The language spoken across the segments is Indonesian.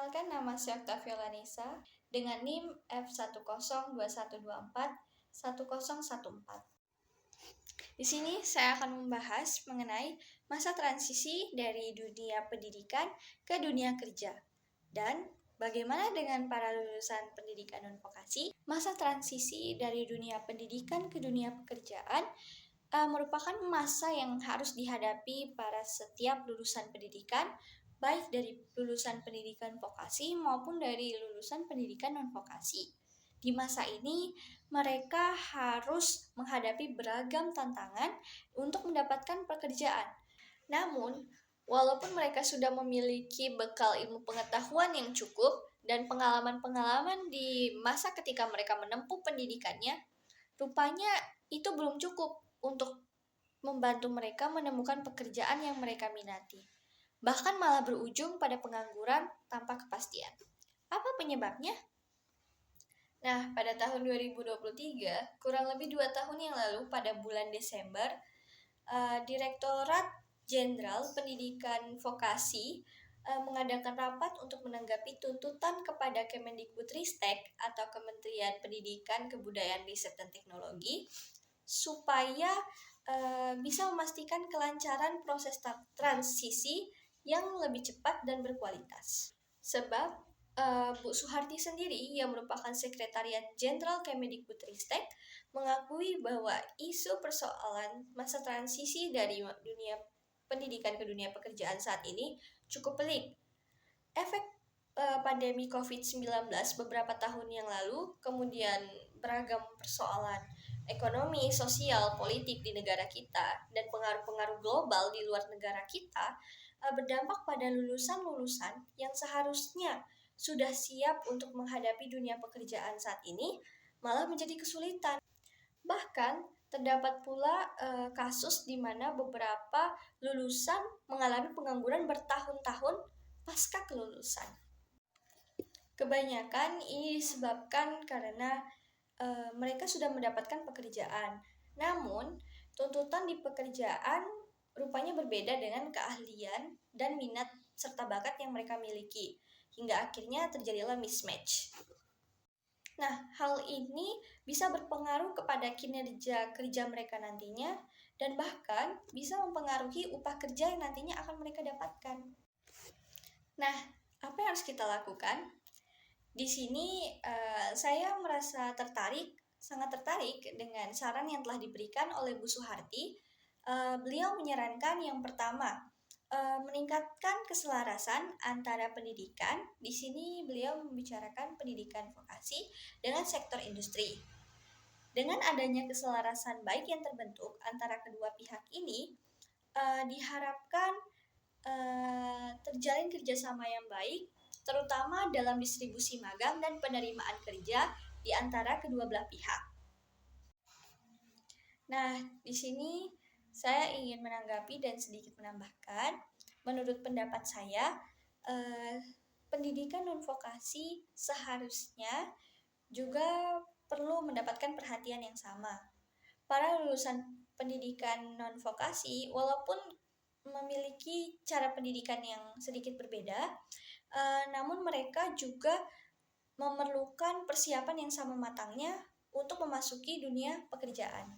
Perkenalkan, nama saya Octavia Lanisa dengan NIM F1021241014. Di sini saya akan membahas mengenai masa transisi dari dunia pendidikan ke dunia kerja dan bagaimana dengan para lulusan pendidikan non-vokasi. Masa transisi dari dunia pendidikan ke dunia pekerjaan merupakan masa yang harus dihadapi para setiap lulusan pendidikan, baik dari lulusan pendidikan vokasi maupun dari lulusan pendidikan non-vokasi. Di masa ini, mereka harus menghadapi beragam tantangan untuk mendapatkan pekerjaan. Namun, walaupun mereka sudah memiliki bekal ilmu pengetahuan yang cukup dan pengalaman-pengalaman di masa ketika mereka menempuh pendidikannya, rupanya itu belum cukup untuk membantu mereka menemukan pekerjaan yang mereka minati. Bahkan malah berujung pada pengangguran tanpa kepastian. Apa penyebabnya? Nah, pada tahun 2023, kurang lebih 2 tahun yang lalu pada bulan Desember, Direktorat Jenderal Pendidikan Vokasi mengadakan rapat untuk menanggapi tuntutan kepada Kemendikbudristek atau Kementerian Pendidikan, Kebudayaan, Riset, dan Teknologi supaya bisa memastikan kelancaran proses transisi yang lebih cepat dan berkualitas. Sebab Bu Suharti sendiri yang merupakan Sekretariat Jenderal Kemendikbudristek mengakui bahwa isu persoalan masa transisi dari dunia pendidikan ke dunia pekerjaan saat ini cukup pelik. Efek pandemi COVID-19 beberapa tahun yang lalu, kemudian beragam persoalan ekonomi, sosial, politik di negara kita, dan pengaruh-pengaruh global di luar negara kita berdampak pada lulusan-lulusan yang seharusnya sudah siap untuk menghadapi dunia pekerjaan saat ini, malah menjadi kesulitan. Bahkan terdapat pula kasus di mana beberapa lulusan mengalami pengangguran bertahun-tahun pasca kelulusan. Kebanyakan ini disebabkan karena mereka sudah mendapatkan pekerjaan. Namun, tuntutan di pekerjaan rupanya berbeda dengan keahlian dan minat serta bakat yang mereka miliki, hingga akhirnya terjadilah mismatch. Nah, hal ini bisa berpengaruh kepada kinerja kerja mereka nantinya dan bahkan bisa mempengaruhi upah kerja yang nantinya akan mereka dapatkan. Nah, apa yang harus kita lakukan? Di sini saya merasa sangat tertarik dengan saran yang telah diberikan oleh Bu Suharti. Beliau menyarankan yang pertama, meningkatkan keselarasan antara pendidikan. Di sini beliau membicarakan pendidikan vokasi dengan sektor industri. Dengan adanya keselarasan baik yang terbentuk antara kedua pihak ini, diharapkan terjalin kerjasama yang baik, terutama dalam distribusi magang dan penerimaan kerja di antara kedua belah pihak. Nah, di sini saya ingin menanggapi dan sedikit menambahkan, menurut pendapat saya, pendidikan non-vokasi seharusnya juga perlu mendapatkan perhatian yang sama. Para lulusan pendidikan non-vokasi, walaupun memiliki cara pendidikan yang sedikit berbeda, namun mereka juga memerlukan persiapan yang sama matangnya untuk memasuki dunia pekerjaan.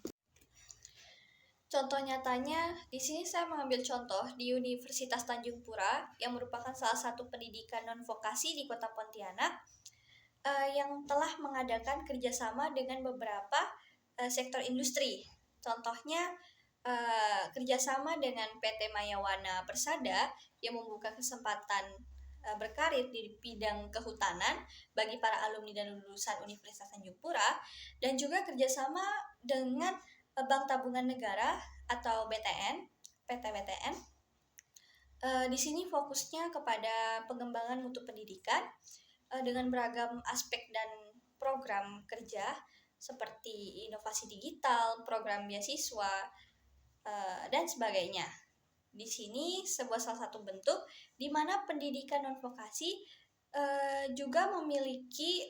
Contoh nyatanya, di sini saya mengambil contoh di Universitas Tanjung Pura yang merupakan salah satu pendidikan non-vokasi di Kota Pontianak yang telah mengadakan kerjasama dengan beberapa sektor industri. Contohnya kerjasama dengan PT Mayawana Persada yang membuka kesempatan berkarir di bidang kehutanan bagi para alumni dan lulusan Universitas Tanjung Pura, dan juga kerjasama dengan Bank Tabungan Negara atau BTN, PT BTN. Di sini fokusnya kepada pengembangan mutu pendidikan dengan beragam aspek dan program kerja seperti inovasi digital, program beasiswa, dan sebagainya. Di sini salah satu bentuk di mana pendidikan non-vokasi juga memiliki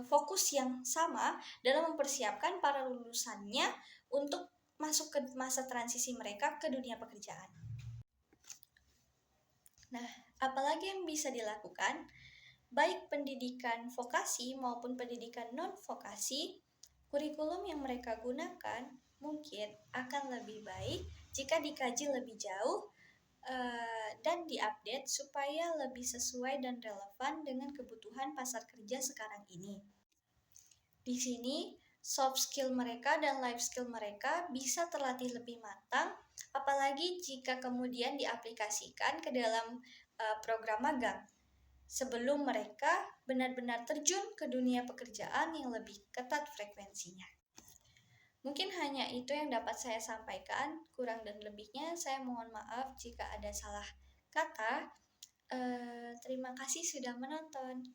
fokus yang sama dalam mempersiapkan para lulusannya untuk masuk ke masa transisi mereka ke dunia pekerjaan. Nah, apalagi yang bisa dilakukan? Baik pendidikan vokasi maupun pendidikan non-vokasi, kurikulum yang mereka gunakan mungkin akan lebih baik jika dikaji lebih jauh dan diupdate supaya lebih sesuai dan relevan dengan kebutuhan pasar kerja sekarang ini. Di sini, soft skill mereka dan life skill mereka bisa terlatih lebih matang, apalagi jika kemudian diaplikasikan ke dalam program magang sebelum mereka benar-benar terjun ke dunia pekerjaan yang lebih ketat frekuensinya. Mungkin hanya itu yang dapat saya sampaikan, kurang dan lebihnya saya mohon maaf jika ada salah kata. Terima kasih sudah menonton.